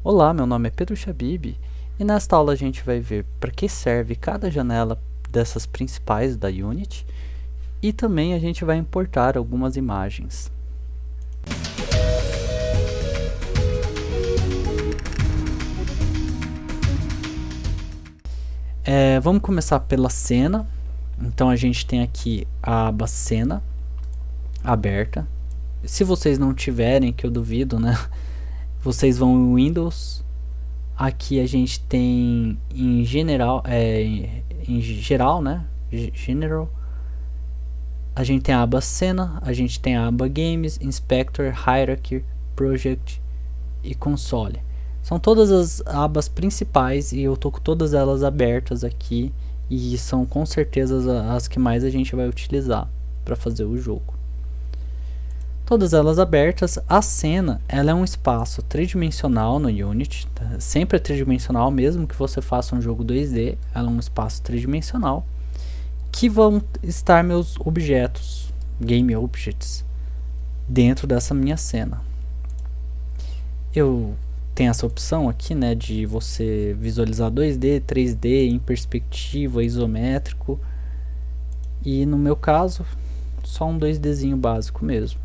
Olá, meu nome é Pedro Chabib e nesta aula a gente vai ver para que serve cada janela dessas principais da Unity e também a gente vai importar algumas imagens. Vamos começar pela cena. Então a gente tem aqui a aba cena aberta. Se vocês não tiverem, que eu duvido, né? Vocês vão em Windows. Aqui a gente tem em geral, né? General. A gente tem a aba cena, a gente tem a aba games, inspector, hierarchy, project e console. São todas as abas principais e eu tô com todas elas abertas aqui e são com certeza as que mais a gente vai utilizar para fazer o jogo. Todas elas abertas. A cena, ela é um espaço tridimensional no Unity, tá? Sempre é tridimensional, mesmo que você faça um jogo 2D, ela é um espaço tridimensional, que vão estar meus objetos, game objects, dentro dessa minha cena. Eu tenho essa opção aqui, né, de você visualizar 2D, 3D, em perspectiva, isométrico, e no meu caso, só um 2Dzinho básico mesmo.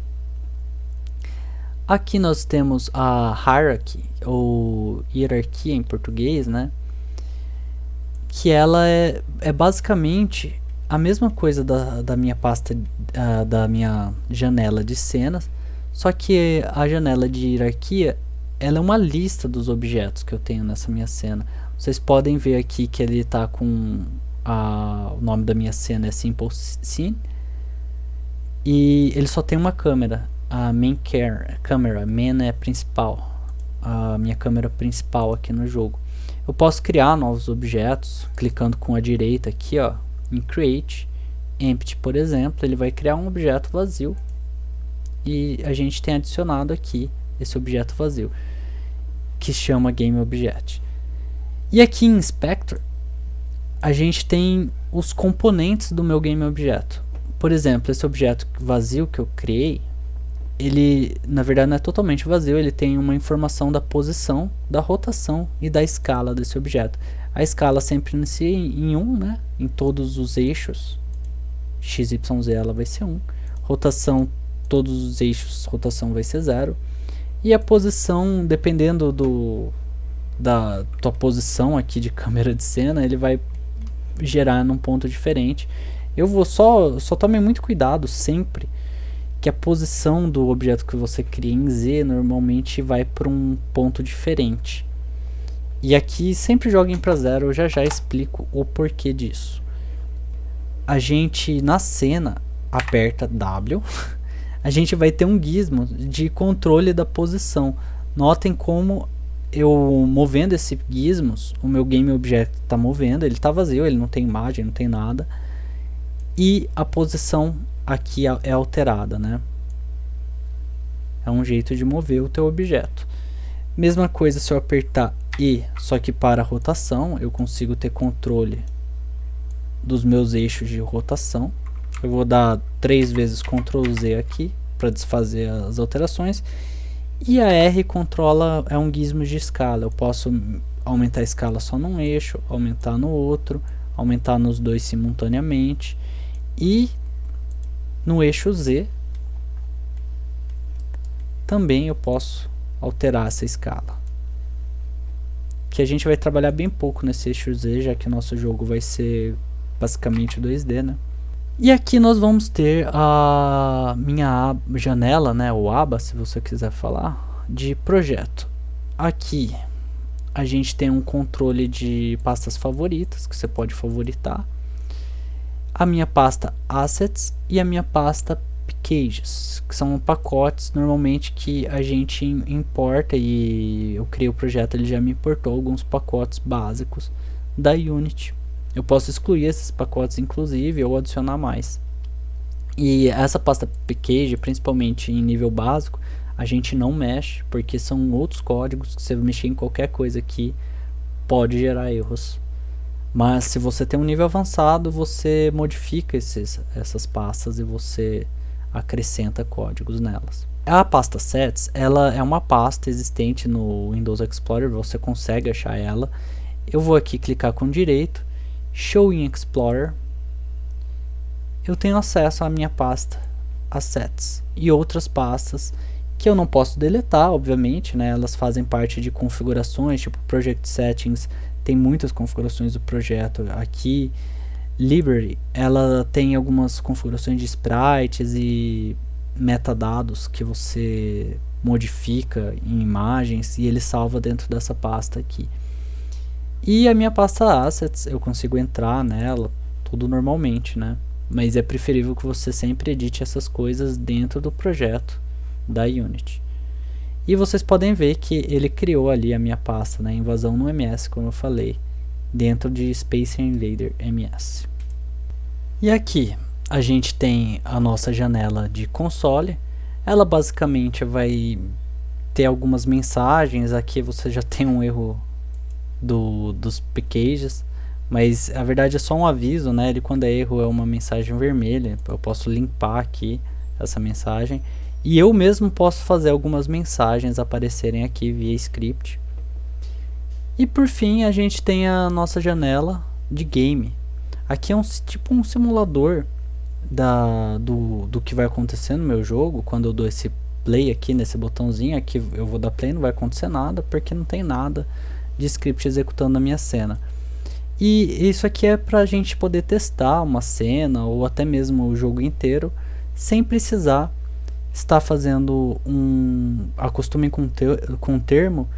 Aqui nós temos a hierarchy, ou hierarquia em português, né? Que ela é basicamente a mesma coisa da minha pasta, da minha janela de cenas, só que a janela de hierarquia, ela é uma lista dos objetos que eu tenho nessa minha cena. Vocês podem ver aqui que ele está com o nome da minha cena é Simple Scene, e ele só tem uma câmera. A main camera, main é principal, a minha câmera principal aqui no jogo. Eu posso criar novos objetos, clicando com a direita aqui, ó, em Create, Empty, por exemplo, ele vai criar um objeto vazio. E a gente tem adicionado aqui esse objeto vazio, que se chama Game Object. E aqui em Inspector, a gente tem os componentes do meu Game Object. Por exemplo, esse objeto vazio que eu criei, ele na verdade não é totalmente vazio, ele tem uma informação da posição, da rotação e da escala desse objeto. A escala sempre inicia em 1, né? Em todos os eixos, x, y, z ela vai ser 1. Rotação, todos os eixos, rotação vai ser 0. E a posição, dependendo da tua posição aqui de câmera de cena, ele vai gerar num ponto diferente. Eu vou só tome muito cuidado sempre que a posição do objeto que você cria em Z normalmente vai para um ponto diferente. E aqui sempre joguem para 0, eu já explico o porquê disso. A gente na cena aperta W, a gente vai ter um gizmo de controle da posição. Notem como eu movendo esse gizmos, o meu game object está movendo, ele está vazio, ele não tem imagem, não tem nada. E a posição aqui é alterada, né? É um jeito de mover o teu objeto. Mesma coisa se eu apertar E, só que para a rotação, eu consigo ter controle dos meus eixos de rotação. Eu vou dar 3 vezes Ctrl Z aqui para desfazer as alterações. E a R controla, é um gizmo de escala. Eu posso aumentar a escala só num eixo, aumentar no outro, aumentar nos dois simultaneamente. E no eixo Z também eu posso alterar essa escala, que a gente vai trabalhar bem pouco nesse eixo Z, já que o nosso jogo vai ser basicamente 2D, né? E aqui nós vamos ter a minha janela, né, ou aba, se você quiser falar, de projeto. Aqui a gente tem um controle de pastas favoritas, que você pode favoritar, a minha pasta Assets e a minha pasta Packages, que são pacotes normalmente que a gente importa, e eu criei o projeto, ele já me importou alguns pacotes básicos da Unity. Eu posso excluir esses pacotes inclusive ou adicionar mais. E essa pasta Package, principalmente em nível básico, a gente não mexe, porque são outros códigos que você mexer em qualquer coisa aqui pode gerar erros. Mas se você tem um nível avançado, você modifica essas pastas e você acrescenta códigos nelas. A pasta Assets, ela é uma pasta existente no Windows Explorer, você consegue achar ela. Eu vou aqui clicar com direito, Show in Explorer. Eu tenho acesso à minha pasta Assets e outras pastas que eu não posso deletar, obviamente, né? Elas fazem parte de configurações, tipo Project Settings, tem muitas configurações do projeto aqui. Library, ela tem algumas configurações de sprites e metadados que você modifica em imagens e ele salva dentro dessa pasta aqui. E a minha pasta Assets, eu consigo entrar nela tudo normalmente, né? Mas é preferível que você sempre edite essas coisas dentro do projeto da Unity. E vocês podem ver que ele criou ali a minha pasta, né? Invasão no MS, como eu falei, dentro de Space Invader MS. E aqui a gente tem a nossa janela de console. Ela basicamente vai ter algumas mensagens. Aqui você já tem um erro dos packages, mas a verdade é só um aviso, né? Ele, quando é erro, é uma mensagem vermelha. Eu posso limpar aqui essa mensagem e eu mesmo posso fazer algumas mensagens aparecerem aqui via script. E por fim a gente tem a nossa janela de game. Aqui é tipo um simulador do que vai acontecer no meu jogo. Quando eu dou esse play aqui nesse botãozinho, aqui eu vou dar play, não vai acontecer nada porque não tem nada de script executando na minha cena. E isso aqui é pra gente poder testar uma cena ou até mesmo o jogo inteiro sem precisar estar fazendo acostumem com o termo,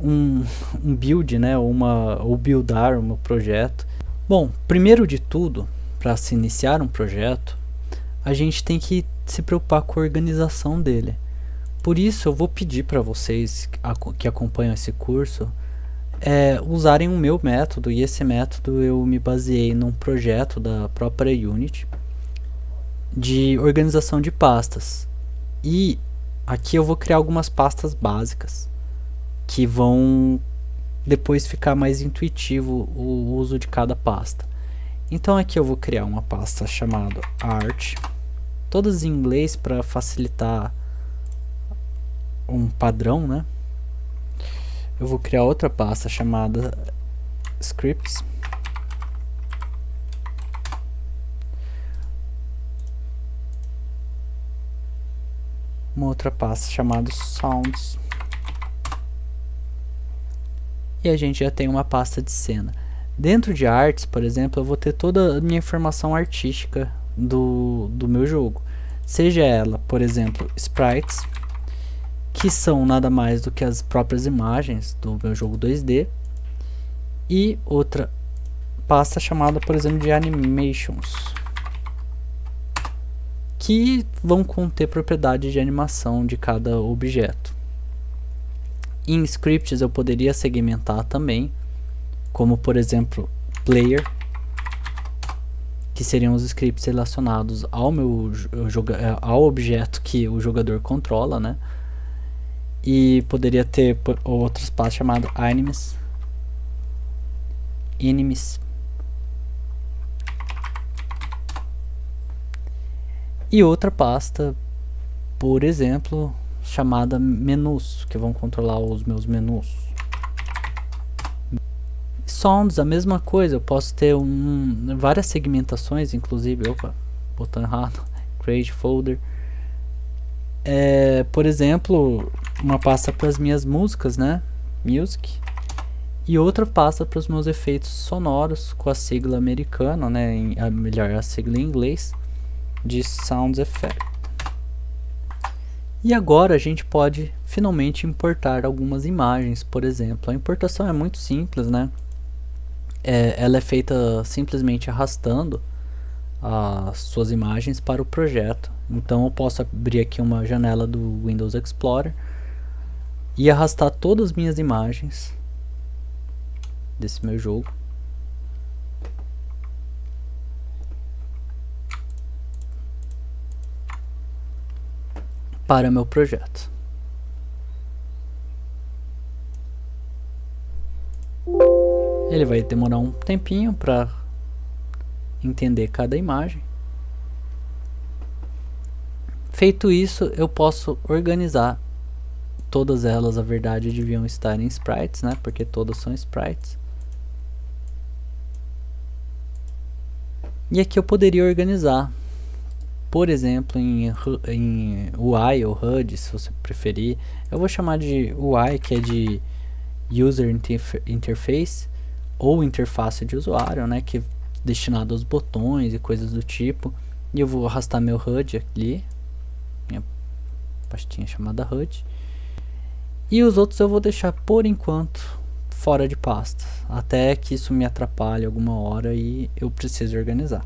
um build, né, ou buildar um projeto. Bom, primeiro de tudo, para se iniciar um projeto, a gente tem que se preocupar com a organização dele. Por isso eu vou pedir para vocês que acompanham esse curso usarem o meu método, e esse método eu me baseei num projeto da própria Unity de organização de pastas. E aqui eu vou criar algumas pastas básicas que vão depois ficar mais intuitivo o uso de cada pasta. Então aqui eu vou criar uma pasta chamada Art, todas em inglês para facilitar um padrão, né? Eu vou criar outra pasta chamada Scripts. Uma outra pasta chamada Sounds. E a gente já tem uma pasta de cena. Dentro de artes, por exemplo, eu vou ter toda a minha informação artística do meu jogo. Seja ela, por exemplo, sprites, que são nada mais do que as próprias imagens do meu jogo 2D. E outra pasta chamada, por exemplo, de animations, que vão conter propriedades de animação de cada objeto. Em scripts eu poderia segmentar também, como por exemplo player, que seriam os scripts relacionados ao objeto que o jogador controla, né? E poderia ter outras pastas chamadas enemies e outra pasta, por exemplo, chamada menus, que vão controlar os meus menus. Sounds, a mesma coisa, eu posso ter várias segmentações, inclusive, botão errado, create folder. Por exemplo, uma pasta para as minhas músicas, né, music, e outra pasta para os meus efeitos sonoros com a sigla americana, né, melhor, a sigla em inglês, de Sound Effect. E agora a gente pode finalmente importar algumas imagens, por exemplo. A importação é muito simples, né? Ela é feita simplesmente arrastando as suas imagens para o projeto. Então eu posso abrir aqui uma janela do Windows Explorer e arrastar todas as minhas imagens desse meu jogo para meu projeto. Ele vai demorar um tempinho para entender cada imagem. Feito isso, eu posso organizar todas elas. A verdade deviam estar em sprites, né? Porque todas são sprites. E aqui eu poderia organizar, por exemplo, em UI ou HUD, se você preferir. Eu vou chamar de UI, que é de User Interface, ou interface de usuário, né? Que é destinado aos botões e coisas do tipo. E eu vou arrastar meu HUD ali, minha pastinha chamada HUD. E os outros eu vou deixar por enquanto fora de pasta, até que isso me atrapalhe alguma hora e eu preciso organizar.